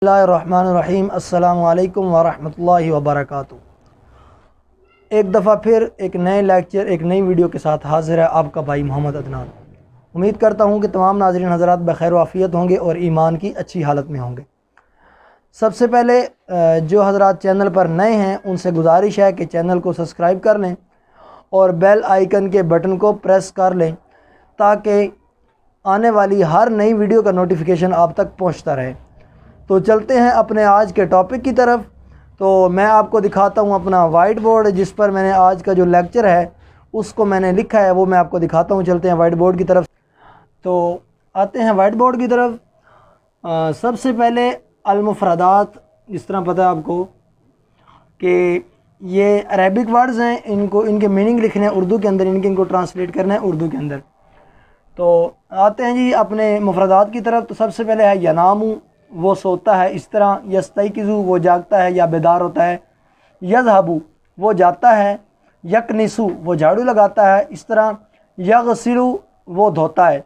بسم اللہ الرحمن الرحیم۔ السلام علیکم ورحمۃ اللہ وبرکاتہ۔ ایک دفعہ پھر ایک نئے لیکچر ایک نئی ویڈیو کے ساتھ حاضر ہے آپ کا بھائی محمد عدنان۔ امید کرتا ہوں کہ تمام ناظرین حضرات بخیر و عافیت ہوں گے اور ایمان کی اچھی حالت میں ہوں گے۔ سب سے پہلے جو حضرات چینل پر نئے ہیں ان سے گزارش ہے کہ چینل کو سبسکرائب کر لیں اور بیل آئیکن کے بٹن کو پریس کر لیں تاکہ آنے والی ہر نئی ویڈیو کا نوٹیفیکیشن آپ تک پہنچتا رہے۔ تو چلتے ہیں اپنے آج کے ٹاپک کی طرف۔ تو میں آپ کو دکھاتا ہوں اپنا وائٹ بورڈ جس پر میں نے آج کا جو لیکچر ہے اس کو میں نے لکھا ہے، وہ میں آپ کو دکھاتا ہوں۔ چلتے ہیں وائٹ بورڈ کی طرف۔ تو آتے ہیں وائٹ بورڈ کی طرف۔ سب سے پہلے المفردات، جس طرح پتہ ہے آپ کو کہ یہ عربک ورڈز ہیں، ان کے میننگ لکھنے ہیں اردو کے اندر، ان کو ٹرانسلیٹ کرنا ہے اردو کے اندر۔ تو آتے ہیں جی اپنے مفردات کی طرف۔ تو سب سے پہلے ہے ینامو، وہ سوتا ہے، اس طرح یستیقظو وہ جاگتا ہے یا بیدار ہوتا ہے، یذہبو وہ جاتا ہے، یکنسو وہ جھاڑو لگاتا ہے، اس طرح یغسلو وہ دھوتا ہے،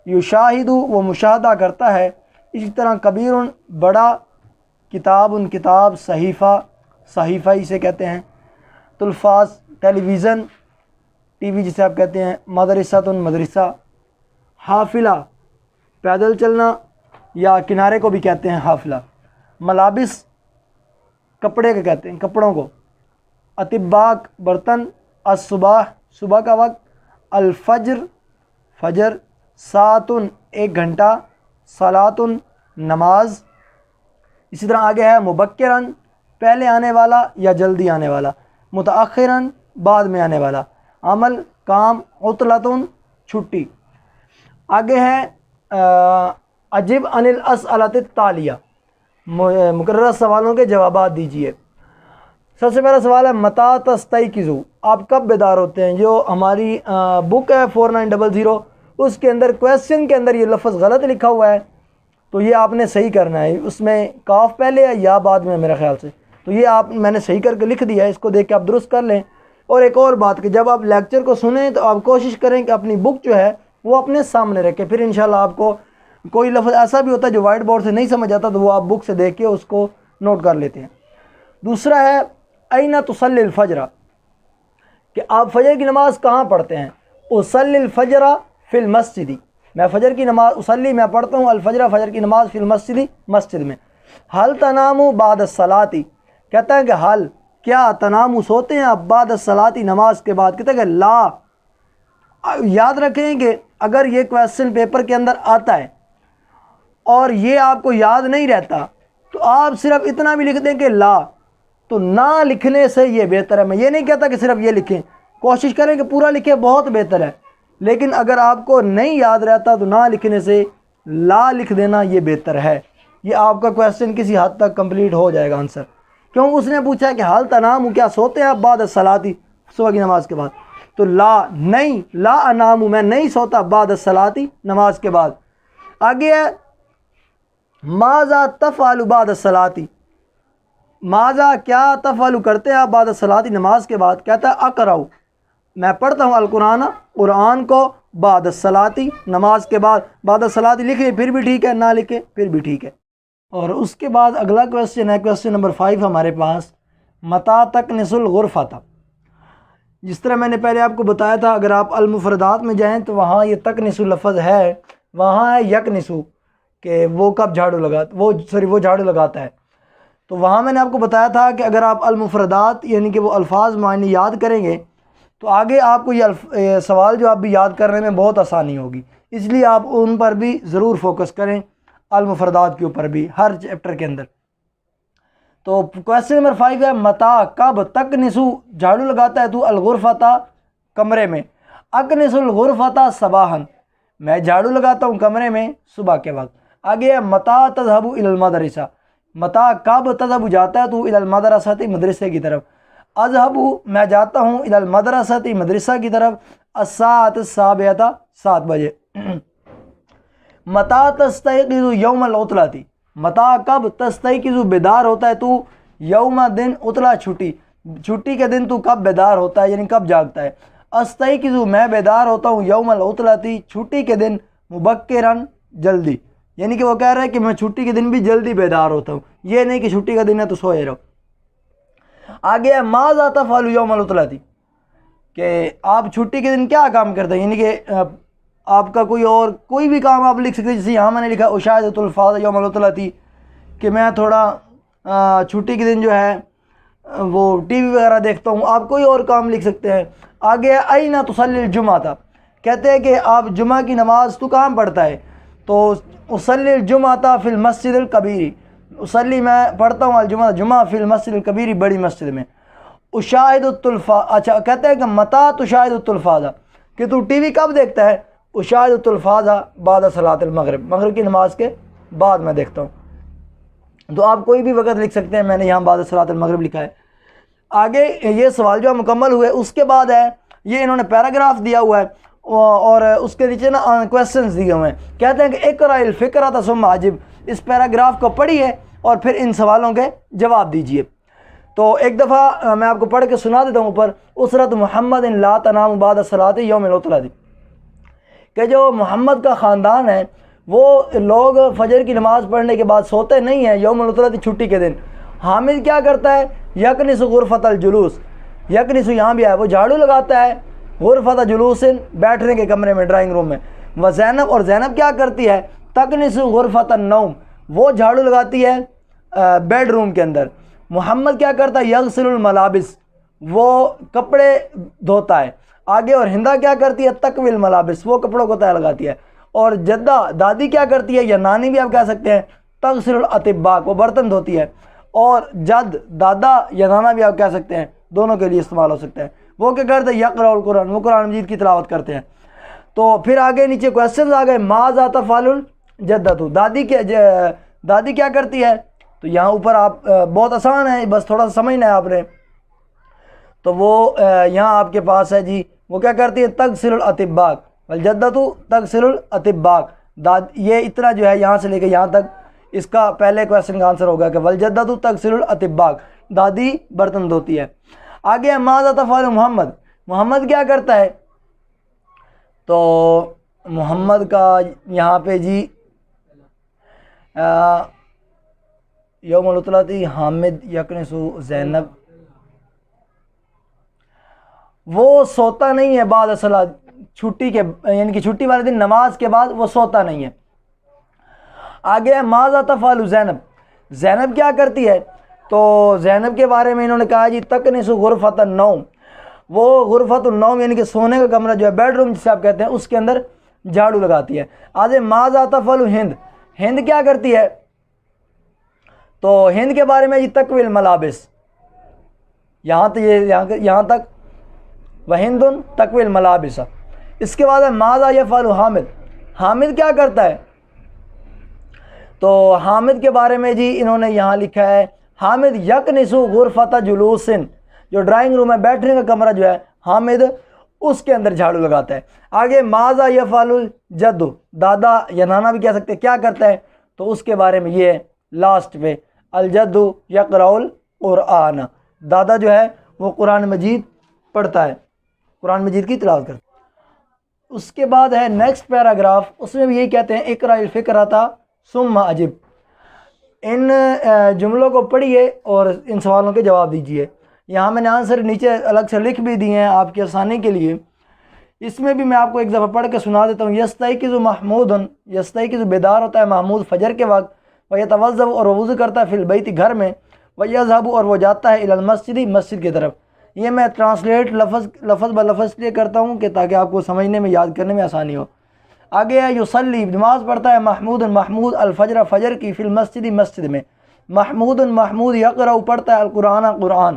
یشاہدو وہ مشاہدہ کرتا ہے، اسی طرح کبیر بڑا، کتاب کتاب، صحیفہ صحیفہ اسے کہتے ہیں، تلفاظ ٹیلی ویژن ٹی وی جسے آپ کہتے ہیں، مدرسۃ مدرسہ، حافلہ پیدل چلنا یا کنارے کو بھی کہتے ہیں حافلہ، ملابس کپڑے کے کہتے ہیں کپڑوں کو، اطباق برتن، الصباح صبح کا وقت، الفجر فجر، ساعتن ایک گھنٹہ، صلاتن نماز، اسی طرح آگے ہے مبکرن پہلے آنے والا یا جلدی آنے والا، متأخرن بعد میں آنے والا، عمل کام، عطلتن چھٹی۔ آگے ہے اجب عن الاسئلۃ التالیہ، مقررہ سوالوں کے جوابات دیجیے۔ سب سے پہلا سوال ہے متی تستیقظ، آپ کب بیدار ہوتے ہیں؟ جو ہماری بک ہے 4900 اس کے اندر کویسچن کے اندر یہ لفظ غلط لکھا ہوا ہے، تو یہ آپ نے صحیح کرنا ہے۔ اس میں کاف پہلے ہے یا بعد میں میرے خیال سے، تو یہ میں نے صحیح کر کے لکھ دیا ہے، اس کو دیکھ کے آپ درست کر لیں۔ اور ایک اور بات کہ جب آپ لیکچر کو سنیں تو آپ کوشش کریں کہ اپنی بک جو ہے وہ اپنے سامنے رکھیں، پھر انشاءاللہ آپ کو کوئی لفظ ایسا بھی ہوتا ہے جو وائٹ بورڈ سے نہیں سمجھ آتا تو وہ آپ بک سے دیکھ کے اس کو نوٹ کر لیتے ہیں۔ دوسرا ہے این تصلی الفجر، کہ آپ فجر کی نماز کہاں پڑھتے ہیں؟ اصلی الفجر فی المسجد، میں فجر کی نماز اصلی میں پڑھتا ہوں الفجر فجر کی نماز فی المسجد مسجد میں۔ حل تنام بعد الصلاۃ، کہتا ہے کہ حل کیا تنام سوتے ہیں آپ بعد الصلاۃ نماز کے بعد؟ کہتا ہے کہ لا۔ یاد رکھیں کہ اگر یہ کویسچن پیپر کے اندر آتا ہے اور یہ آپ کو یاد نہیں رہتا تو آپ صرف اتنا بھی لکھ دیں کہ لا، تو نہ لکھنے سے یہ بہتر ہے۔ میں یہ نہیں کہتا کہ صرف یہ لکھیں، کوشش کریں کہ پورا لکھیں، بہت بہتر ہے، لیکن اگر آپ کو نہیں یاد رہتا تو نہ لکھنے سے لا لکھ دینا یہ بہتر ہے۔ یہ آپ کا کویسچن کسی حد تک کمپلیٹ ہو جائے گا آنسر، کیوں اس نے پوچھا کہ حل تنام، کیا سوتے ہیں آپ بعد الصلاۃ صبح کی نماز کے بعد؟ تو لا نہیں، لا انام میں نہیں سوتا بعد الصلاۃ نماز کے بعد۔ آگے ہے ماذا تفعل بعد الصلاۃ، ماذا کیا تفعل کرتے ہیں آپ بعد الصلاۃ نماز کے بعد؟ کہتا ہے اقرأ میں پڑھتا ہوں القرآن قرآن کو بعد الصلاۃ نماز کے بعد۔ بعد الصلاۃ لکھیں پھر بھی ٹھیک ہے، نہ لکھیں پھر بھی ٹھیک ہے۔ اور اس کے بعد اگلا کویسچن ہے کویسچن نمبر 5 ہمارے پاس، متی تکنس الغرفۃ۔ جس طرح میں نے پہلے آپ کو بتایا تھا اگر آپ المفردات میں جائیں تو وہاں یہ تکنسو لفظ ہے، وہاں ہے یکنسو کہ وہ کب جھاڑو لگاتا، وہ جھاڑو لگاتا ہے۔ تو وہاں میں نے آپ کو بتایا تھا کہ اگر آپ المفردات یعنی کہ وہ الفاظ معنی یاد کریں گے تو آگے آپ کو یہ سوال جو آپ بھی یاد کرنے میں بہت آسانی ہوگی، اس لیے آپ ان پر بھی ضرور فوکس کریں، المفردات کے اوپر بھی ہر چیپٹر کے اندر۔ تو کویسچن نمبر 5 ہے متی کب تکنسو جھاڑو لگاتا ہے تو الغرفۃ کمرے میں، اکنس الغرفۃ صباحا میں جھاڑو لگاتا ہوں کمرے میں صبح کے وقت۔ آگے ہے متی تذهب الی المدرسہ، متی کب تذهب جاتا ہے تو الی المدرسۃ مدرسے کی طرف، اذهب میں جاتا ہوں الی المدرسۃ مدرسہ کی طرف، الساعۃ السابعۃ 7 بجے۔ متی تستيقظ یوم العطلۃ، متی کب تستيقظ بیدار ہوتا ہے تو یوم دن عطلہ چھٹی کے دن تو کب بیدار ہوتا ہے یعنی کب جاگتا ہے؟ استيقظ میں بیدار ہوتا ہوں یوم العطلۃ چھٹی کے دن، مبکرا جلدی، یعنی کہ وہ کہہ رہا ہے کہ میں چھٹی کے دن بھی جلدی بیدار ہوتا ہوں، یہ نہیں کہ چھٹی کا دن ہے تو سوئے رہو۔ آگے ہے ماذا تفعل یوم العطلۃ، کہ آپ چھٹی کے دن کیا کام کرتے ہیں، یعنی کہ آپ کا کوئی بھی کام آپ لکھ سکتے ہیں، جیسے یہاں میں نے لکھا اشاہدۃ الفاظ یوم العطلۃ، کہ میں تھوڑا چھٹی کے دن جو ہے وہ ٹی وی وغیرہ دیکھتا ہوں، آپ کوئی اور کام لکھ سکتے ہیں۔ آگے این تصلی الجمعہ تھا، کہتے ہیں کہ آپ جمعہ کی نماز تو کہاں پڑھتا ہے، تو اصلی الجمعہ فی المسجد الکبیری، اصلی میں پڑھتا ہوں الجمعہ جمعہ فی المسجد الکبیری، بڑی مسجد میں۔ اشاہد الفاظ، اچھا کہتے ہیں کہ متا تشاہد الفاظ، کہ تو ٹی وی کب دیکھتا ہے، اشاہد الفاظ بعد صلاۃ المغرب، مغرب کی نماز کے بعد میں دیکھتا ہوں۔ تو آپ کوئی بھی وقت لکھ سکتے ہیں، میں نے یہاں بعد صلاۃ المغرب لکھا ہے۔ آگے یہ سوال جو مکمل ہوئے، اس کے بعد ہے یہ انہوں نے پیراگراف دیا ہوا ہے اور اس کے نیچے نا کویسچنز دیے ہوئے ہیں، کہتے ہیں کہ اقرأ الفقرۃ ثم اجب، اس پیراگراف کو پڑھیے اور پھر ان سوالوں کے جواب دیجیے۔ تو ایک دفعہ میں آپ کو پڑھ کے سنا دیتا ہوں اوپر، اسرۃ محمد لا تنام بعد صلاۃ یوم العطلۃ، کہ جو محمد کا خاندان ہے وہ لوگ فجر کی نماز پڑھنے کے بعد سوتے نہیں ہیں یوم العطلۃ، چھٹی کے دن۔ حامد کیا کرتا ہے، یکنس غرفۃ الجلوس، یکنس یہاں بھی ہے، وہ جھاڑو لگاتا ہے، غرفۃ جلوس بیٹھنے کے کمرے میں، ڈرائنگ روم میں۔ وہ زینب، اور زینب کیا کرتی ہے، تکنس غرفۃ النوم، وہ جھاڑو لگاتی ہے بیڈ روم کے اندر۔ محمد کیا کرتا ہے، یغسل الملابس، وہ کپڑے دھوتا ہے آگے۔ اور ہندا کیا کرتی ہے، تکوی الملابس، وہ کپڑوں کو تہ لگاتی ہے۔ اور جدہ دادی کیا کرتی ہے، یا نانی بھی آپ کہہ سکتے ہیں، تغسل الاطباق، وہ برتن دھوتی ہے۔ اور جد دادا یا نانا بھی آپ کہہ سکتے ہیں، دونوں کے لیے استعمال ہو سکتا ہے، وہ کیا کرتے ہیں، یقرأ القرآن، وہ قرآن مجید کی تلاوت کرتے ہیں۔ تو پھر آگے نیچے کویسچنز آ گئے، ماذا تفعل الجدۃ، دادی کیا کرتی ہے، تو یہاں اوپر آپ بہت آسان ہے، بس تھوڑا سا سمجھنا ہے آپ نے۔ تو وہ یہاں آپ کے پاس ہے جی، وہ کیا کرتی ہے، تغسل الاطباق، والجدۃ تغسل الاطباق، یہ اتنا جو ہے یہاں سے لے کے یہاں تک اس کا پہلے کویسچن کا آنسر ہوگا کہ والجدۃ تغسل الاطباق، دادی برتن دھوتی ہے۔ آگے ماذا تفعل محمد، محمد کیا کرتا ہے، تو محمد کا یہاں پہ جی یوم العطلۃ حامد یکنس زینب، وہ سوتا نہیں ہے بعد صلاۃ، چھٹی کے یعنی کہ چھٹی والے دن نماز کے بعد وہ سوتا نہیں ہے۔ آگے ہے ماذا تفعل زینب، زینب کیا کرتی ہے، تو زینب کے بارے میں انہوں نے کہا جی تکنس غرفۃ النوم، وہ غرفۃ النوم یعنی کہ سونے کا کمرہ جو ہے، بیڈ روم جسے آپ کہتے ہیں، اس کے اندر جھاڑو لگاتی ہے۔ آگے ماذا تفعل ہند، ہند کیا کرتی ہے، تو ہند کے بارے میں جی تکوی الملابس، یہاں تک وہند تکوی الملابس۔ اس کے بعد ہے ماذا یفعل حامد، حامد کیا کرتا ہے، تو حامد کے بارے میں جی انہوں نے یہاں لکھا ہے حامد یکنس غرفۃ جلوس، جو ڈرائنگ روم ہے، بیٹھنے کا کمرہ جو ہے، حامد اس کے اندر جھاڑو لگاتا ہے۔ آگے ماذا یفعل الجد، دادا یا نانا بھی کہہ سکتے ہیں، کیا کرتا ہے، تو اس کے بارے میں یہ ہے لاسٹ پہ، الجد یقرأ القرآن، دادا جو ہے وہ قرآن مجید پڑھتا ہے، قرآن مجید کی تلاوت کرتا ہے۔ اس کے بعد ہے نیکسٹ پیراگراف، اس میں بھی یہی کہتے ہیں اقرأ الفقرۃ ثم اجب، ان جملوں کو پڑھیے اور ان سوالوں کے جواب دیجیے۔ یہاں میں نے آنسر نیچے الگ سے لکھ بھی دیے ہیں آپ کی آسانی کے لیے، اس میں بھی میں آپ کو ایک دفعہ پڑھ کے سنا دیتا ہوں۔ یستیقظ محمود، یستیقظ بیدار ہوتا ہے محمود فجر کے وقت، ویتوضأ اور وضو کرتا ہے فی البیت گھر میں، ویذهب اور وہ جاتا ہے الی المسجد مسجد کی طرف۔ یہ میں ٹرانسلیٹ لفظ بلفظ اس لیے کرتا ہوں کہ تاکہ آپ کو سمجھنے میں یاد کرنے میں آسانی ہو۔ آگے ہے یصلی، نماز پڑھتا ہے محمود محمود الفجر فجر کی، فی المسجد مسجد میں، محمود محمود یقرأ پڑھتا ہے القرآن قرآن،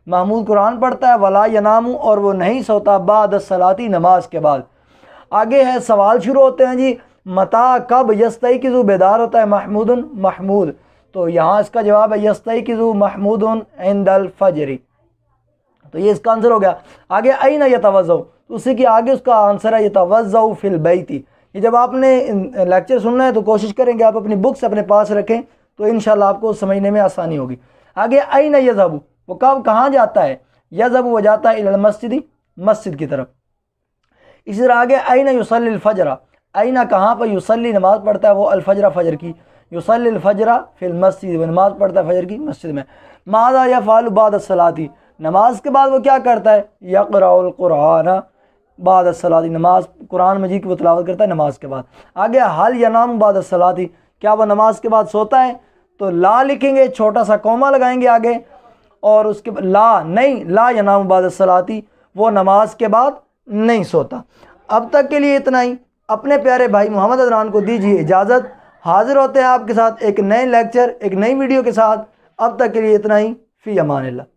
محمود قرآن پڑھتا ہے، ولا ینام اور وہ نہیں سوتا، بعد الصلاۃ نماز کے بعد۔ آگے ہے سوال شروع ہوتے ہیں جی، متا کب یستیقظ بیدار ہوتا ہے محمود محمود، تو یہاں اس کا جواب ہے یستیقظ محمود عند الفجر، تو یہ اس کا آنسر ہو گیا۔ آگے این یتوضأ، تو اسی کے آگے اس کا آنسر ہے یتوضأ فی البیت۔ یہ جب آپ نے لیکچر سننا ہے تو کوشش کریں کہ آپ اپنی بکس اپنے پاس رکھیں، تو انشاءاللہ آپ کو سمجھنے میں آسانی ہوگی۔ آگے این یذهب، وہ کہاں جاتا ہے، یذهب وہ جاتا ہے الی المسجد مسجد کی طرف۔ اسی طرح آگے این یصلی الفجر، اینا کہاں پر یصلی نماز پڑھتا ہے وہ الفجر فجر کی، یصلی الفجر فی المسجد وہ نماز پڑھتا ہے فجر کی مسجد میں۔ ماذا یفعل بعد الصلاۃ نماز کے بعد وہ کیا کرتا ہے، یقرأ القرآن بعد الصلاۃ نماز قرآن مجید کی وہ تلاوت کرتا ہے نماز کے بعد۔ آگے حل ینام بعد الصلاۃ کیا وہ نماز کے بعد سوتا ہے، تو لا لکھیں گے، چھوٹا سا کوما لگائیں گے آگے، اور اس کے لا نہیں، لا ینام بعد الصلاۃ وہ نماز کے بعد نہیں سوتا۔ اب تک کے لیے اتنا ہی، اپنے پیارے بھائی محمد عدنان کو دیجیے اجازت، حاضر ہوتے ہیں آپ کے ساتھ ایک نئے لیکچر ایک نئی ویڈیو کے ساتھ۔ اب تک کے لیے اتنا ہی، فی امان اللہ۔